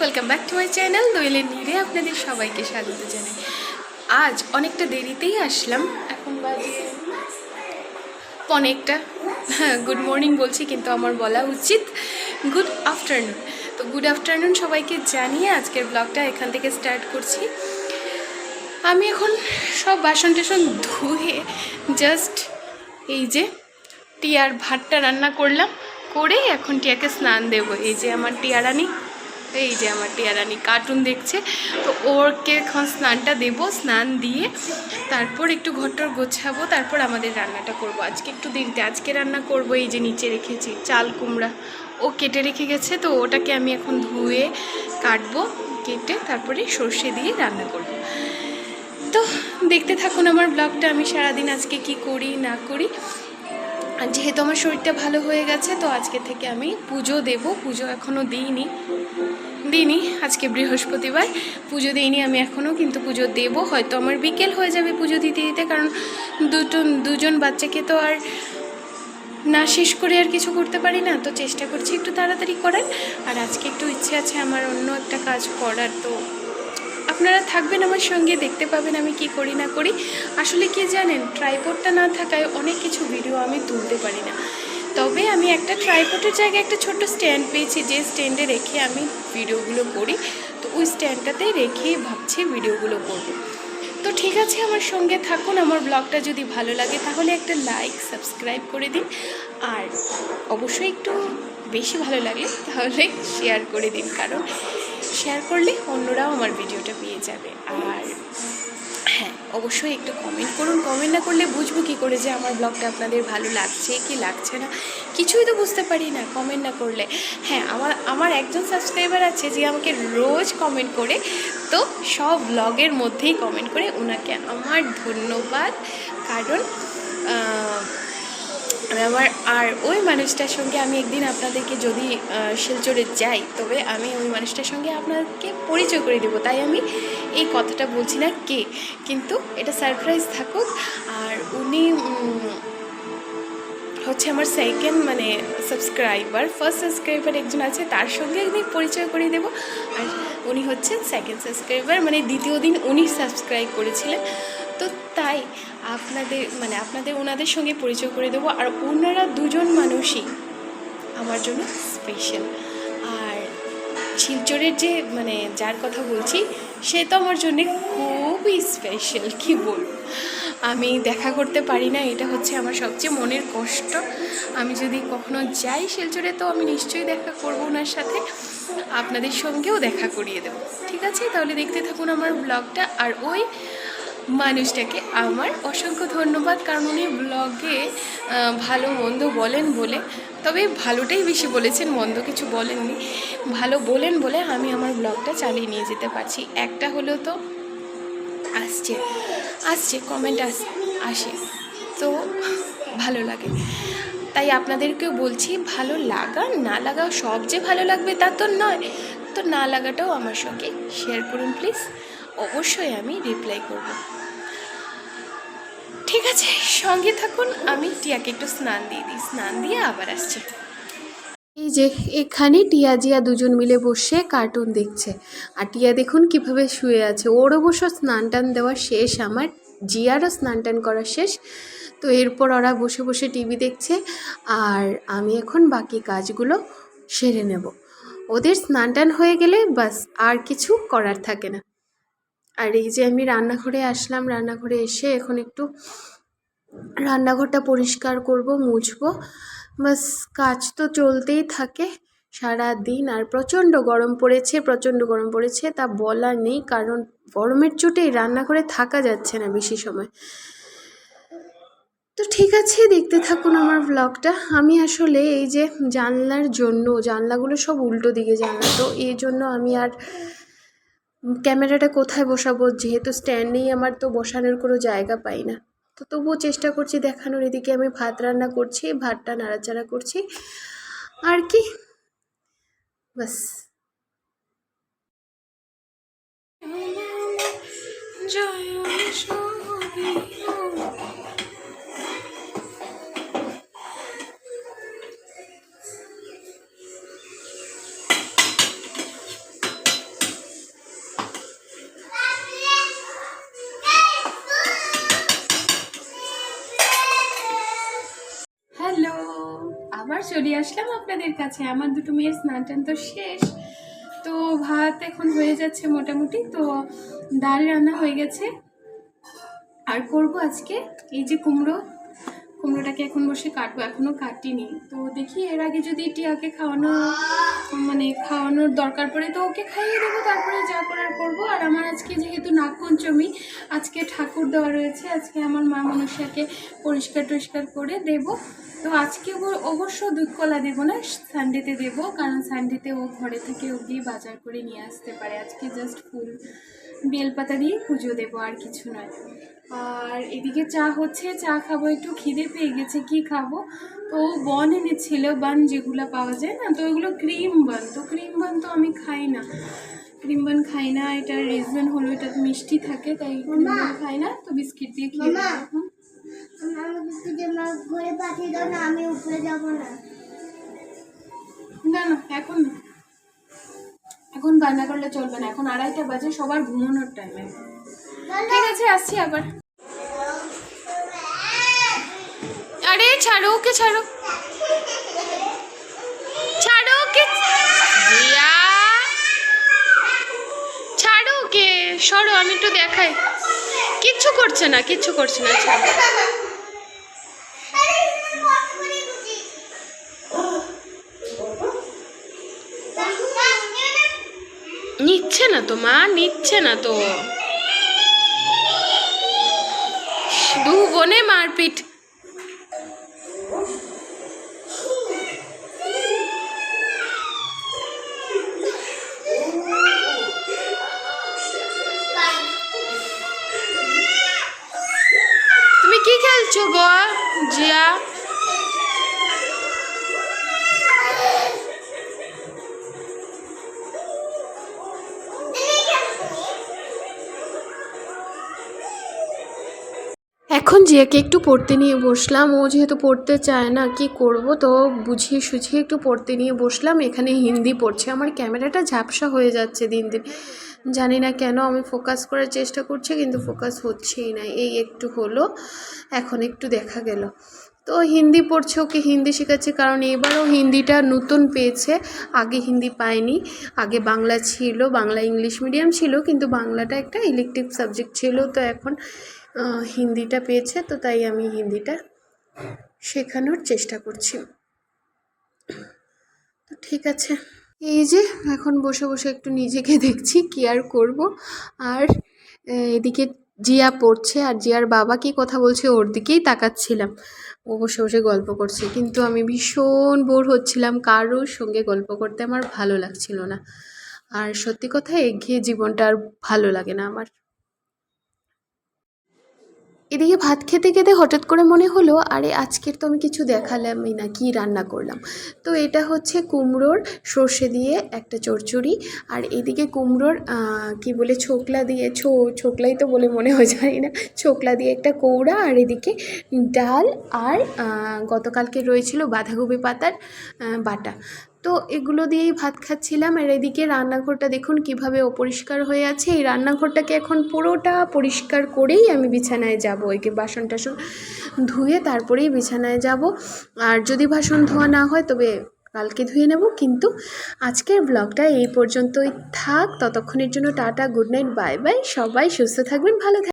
Welcome back to my channel দোয়েলের নীরে আপনাদের সবাইকে স্বাগত জানাই। আজ অনেকটা দেরিতেই আসলাম, এখন বাজে অনেকটা গুড মর্নিং বলছি কিন্তু আমার বলা উচিত গুড আফটারনুন। তো গুড আফটারনুন সবাইকে জানিয়ে আজকের ব্লগটা এখান থেকে স্টার্ট করছি। আমি এখন সব বাসন টাসন ধুয়ে জাস্ট এই যে টিয়ার ভাতটা রান্না করলাম, করে এখন টিয়াকে স্নান দেবো। এই যে আমার টিয়ারানি কার্টুন দেখছে, তো ওরকে এখন স্নানটা দেবো। স্নান দিয়ে তারপর একটু ঘরটর গোছাবো, তারপর আমাদের রান্নাটা করব। আজকে একটু দেরিতে আজকে রান্না করব। এই যে নিচে রেখেছি চাল কুমড়া, ও কেটে রেখে গেছে, তো ওটাকে আমি এখন ধুয়ে কাটবো, কেটে তারপরে সর্ষে দিয়ে রান্না করব। তো দেখতে থাকুন আমার ব্লগটা, আমি সারাদিন আজকে কি করি না করি। আর যেহেতু আমার শরীরটা ভালো হয়ে গেছে, তো আজকে থেকে আমি পুজো দেব। পুজো এখনও দিইনি, আজকে বৃহস্পতিবার, পুজো দিইনি আমি এখনও, কিন্তু পুজো দেব। হয়তো আমার বিকেল হয়ে যাবে পুজো দিতে দিতে, কারণ দুজন বাচ্চাকে তো আর না শেষ করে আর কিছু করতে পারি না, তো চেষ্টা করছি একটু তাড়াতাড়ি করার। আর আজকে একটু ইচ্ছে আছে আমার অন্য একটা কাজ করার, তো আপনারা থাকবেন আমার সঙ্গে, দেখতে পাবেন আমি কি করি না করি। আসলে কি জানেন, ট্রাইপডটা না থাকায় অনেক কিছু ভিডিও আমি তুলতে পারি না। তবে আমি একটা ট্রাইপডের জায়গায় একটা ছোট্ট স্ট্যান্ড পেয়েছি, যে স্ট্যান্ডে রেখে আমি ভিডিওগুলো করি। তো ওই স্ট্যান্ডটাতেই রেখেই ভাবছি ভিডিওগুলো করব। তো ঠিক আছে, আমার সঙ্গে থাকুন। আমার ব্লগটা যদি ভালো লাগে তাহলে একটা লাইক সাবস্ক্রাইব করে দিন, আর অবশ্যই একটু বেশি ভালো লাগে তাহলে শেয়ার করে দিন, কারণ শেয়ার করলে অন্যরাও আমার ভিডিওটা পেয়ে যাবে। আর হ্যাঁ, অবশ্যই একটু কমেন্ট করুন। কমেন্ট না করলে বুঝবো কী করে যে আমার ব্লগটা আপনাদের ভালো লাগছে কি লাগছে না, কিছুই তো বুঝতে পারি না কমেন্ট না করলে। হ্যাঁ, আমার একজন সাবস্ক্রাইবার আছে যে আমাকে রোজ কমেন্ট করে, তো সব ব্লগের মধ্যেই কমেন্ট করে, ওনাকে আমার ধন্যবাদ। কারণ আর ওই মানুষটার সঙ্গে আমি একদিন আপনাদেরকে, যদি শিলচরে যাই, তবে আমি ওই মানুষটার সঙ্গে আপনাদেরকে পরিচয় করে দেবো। তাই আমি এই কথাটা বলছি না কে, কিন্তু এটা সারপ্রাইজ থাকুক। আর উনি হচ্ছে আমার সেকেন্ড সাবস্ক্রাইবার। ফার্স্ট সাবস্ক্রাইবার একজন আছে, তার সঙ্গে একদিন পরিচয় করিয়ে দেবো। আর উনি হচ্ছেন সেকেন্ড সাবস্ক্রাইবার, দ্বিতীয় দিন উনি সাবস্ক্রাইব করেছিলেন। তো তাই আপনাদের ওনাদের সঙ্গে পরিচয় করে দেবো। আর ওনারা দুজন মানুষই আমার জন্য স্পেশাল। আর শিলচরের যে যার কথা বলছি, সে তো আমার জন্যে খুবই স্পেশাল। কি বলবো, আমি দেখা করতে পারি না, এটা হচ্ছে আমার সবচেয়ে মনের কষ্ট। আমি যদি কখনো যাই শিলচরে, তো আমি নিশ্চয়ই দেখা করবো ওনার সাথে, আপনাদের সঙ্গেও দেখা করিয়ে দেবো। ঠিক আছে, তাহলে দেখতে থাকুন আমার ব্লগটা। আর ওই মানুষটাকে আমার অসংখ্য ধন্যবাদ, কারণ উনি ব্লগে ভালো মন্দ বলেন বলে, তবে ভালোটাই বেশি বলেছেন, মন্দ কিছু বলেননি। ভালো বলেন বলে আমি আমার ব্লগটা চালিয়ে নিয়ে যেতে পারছি। একটা হলো তো আসছে কমেন্ট আসে, তো ভালো লাগে। তাই আপনাদেরকেও বলছি, ভালো লাগা না লাগা সব যে ভালো লাগবে তা তো নয়, তো না লাগাটাও আমার সঙ্গে শেয়ার করুন প্লিজ, অবশ্যই আমি রিপ্লাই করব। ঠিক আছে, সঙ্গে থাকুন। আমি টিয়াকে একটু স্নান দিয়ে দিই, স্নান দিয়ে আবার আসছি। এই যে এখানে টিয়া জিয়া দুজন মিলে বসে কার্টুন দেখছে। আর টিয়া দেখুন কিভাবে শুয়ে আছে। ওর অবশ্য স্নান টান দেওয়া শেষ, আমার জিয়ারও স্নান টান করা শেষ। তো এরপর ওরা বসে বসে টিভি দেখছে, আর আমি এখন বাকি কাজগুলো সেরে নেব। ওদের স্নান টান হয়ে গেলে বাস আর কিছু করার থাকে না। আর এই যে আমি রান্নাঘরে আসলাম, রান্নাঘরে এসে এখন একটু রান্নাঘরটা পরিষ্কার করব, মুছবো। বাস কাজ তো চলতেই থাকে সারা দিন। আর প্রচণ্ড গরম পড়েছে, তা বলার নেই, কারণ গরমের চোটে রান্নাঘরে থাকা যাচ্ছে না বেশি সময়। তো ঠিক আছে, দেখতে থাকুন আমার ব্লগটা। আমি আসলে এই যে জানলাগুলো সব উল্টো দিকে জানলা, তো এই জন্য আমি আর ক্যামেরাটা কোথায় বসাবো, যেহেতু স্ট্যান্ড নেই আমার, তো বসানোর কোনো জায়গা পাই না। তো তবুও চেষ্টা করছি দেখানোর। এদিকে আমি ভাত রান্না করছি, ভাতটা নাড়াচাড়া করছি, আর কি বাস। আসলাম আপনাদের কাছে। আমার দুটো মেয়ের স্নান টান তো শেষ, তো ভাত এখন হয়ে যাচ্ছে মোটামুটি। তো ডাল রান্না হয়ে গেছে, আর করব আজকে এই যে কুমড়োটাকে এখন বসে কাটবো, এখনো কাটিনি। তো দেখি এর আগে যদি টিয়াকে খাওয়ানোর দরকার পড়ে তো ওকে খাইয়ে দেবো, তারপরে যা করার করবো। আর আমার আজকে যেহেতু নাগপঞ্চমী, আজকে ঠাকুর দেওয়া রয়েছে, আজকে আমার মা মনসাকে পরিষ্কার টরিষ্কার করে দেব। তো আজকে অবশ্য দুধ কলা দেবো না, সানডেতে দেবো, কারণ সানডেতে ও ঘরে থেকে ও দিয়ে বাজার করে নিয়ে আসতে পারে। আজকে জাস্ট ফুল বেলপাতা দিয়ে পুজো দেবো, আর কিছু নয়। আর এদিকে চা হচ্ছে, চা খাবো, একটু খিদে পেয়ে গেছে, কি খাবো। তো বন এনেছিল, বান যেগুলো পাওয়া যায় না, তো ওইগুলো ক্রিম বান। তো ক্রিম বান তো আমি খাই না, ক্রিম বান খাই না। এটার রিজন হলো এটা মিষ্টি থাকে, তাই ক্রিম বান খাই না। তো বিস্কিট দিয়ে খেয়ে না না, এখন না, এখন বায়না করলে চলবে না, এখন 2:30 বাজে, সবার ঘুমানোর টাইমে। ঠিক আছে, আসছি আবার। আরে ছাড়ো ওকে, ছাড়ো ছাড়ো ওকে, জিয়া ছাড়ো ওকে, সরো, আমি একটু দেখাই। কিচ্ছু করছে না, কিচ্ছু করছে না, ছাড়ো। নিচ্ছে না তো মা, নিচ্ছে না তো, দু বোনে মারপিট। তুমি কি খেলছো গো জিয়া? এখন জিয়াকে একটু পড়তে নিয়ে বসলাম, ও যেহেতু পড়তে চায় না, কি করব, তো বুঝিয়ে সুঝিয়ে একটু পড়তে নিয়ে বসলাম। এখানে হিন্দি পড়ছে। আমার ক্যামেরাটা ঝাপসা হয়ে যাচ্ছে দিন দিন, জানি না কেন। আমি ফোকাস করার চেষ্টা করছি কিন্তু ফোকাস হচ্ছেই না। এই একটু হলো, এখন একটু দেখা গেল। তো হিন্দি পড়ছে, ওকে হিন্দি শেখাচ্ছি, কারণ এবারও হিন্দিটা নতুন পেয়েছে, আগে হিন্দি পায়নি। আগে বাংলা ছিল, বাংলা ইংলিশ মিডিয়াম ছিল, কিন্তু বাংলাটা একটা ইলেকটিভ সাবজেক্ট ছিল। তো এখন হিন্দিটা পেয়েছে, তো তাই আমি হিন্দিটা শেখানোর চেষ্টা করছি। তো ঠিক আছে, এই যে এখন বসে বসে একটু নিজেকে দেখছি, কি আর করব। আর এদিকে জিয়া পড়ছে, আর জিয়ার বাবা কি কথা বলছে ওর দিকেই তাকাচ্ছিলাম। ও বসে বসে গল্প করছে, কিন্তু আমি ভীষণ বোর হচ্ছিলাম, কারোর সঙ্গে গল্প করতে আমার ভালো লাগছিল না। আর সত্যি কথা, একঘেয়ে জীবনটা আর ভালো লাগে না আমার। এদিকে ভাত খেতে খেতে হঠাৎ করে মনে হলো, আরে আজকের তো আমি কিছু দেখালামই না, কি রান্না করলাম। তো এটা হচ্ছে কুমড়োর সর্ষে দিয়ে একটা চচ্চড়ি, আর এদিকে কুমড়োর কি বলে ছোকলা দিয়ে, ছোকলাই তো বলে মনে হয়, জানি না, ছোকলা দিয়ে একটা কৌড়া, আর এদিকে ডাল, আর গতকালকে রয়েছিল বাঁধাকপি পাতার বাটা। তো এগুলো দিয়েই ভাত খাচ্ছিলাম। আর এদিকে রান্নাঘরটা দেখুন কিভাবে অপরিষ্কার হয়ে আছে। এই রান্নাঘরটাকে এখন পুরোটা পরিষ্কার করেই আমি বিছানায় যাব, একে বাসন টাসন ধুয়ে তারপরেই বিছানায় যাব। আর যদি বাসন ধোয়া না হয় তবে কালকে ধুয়ে নেব। কিন্তু আজকের ব্লগটা এই পর্যন্তই থাক, ততক্ষণের জন্য tata, good night, bye bye. সবাই সুস্থ থাকবেন, ভালো থাকবেন।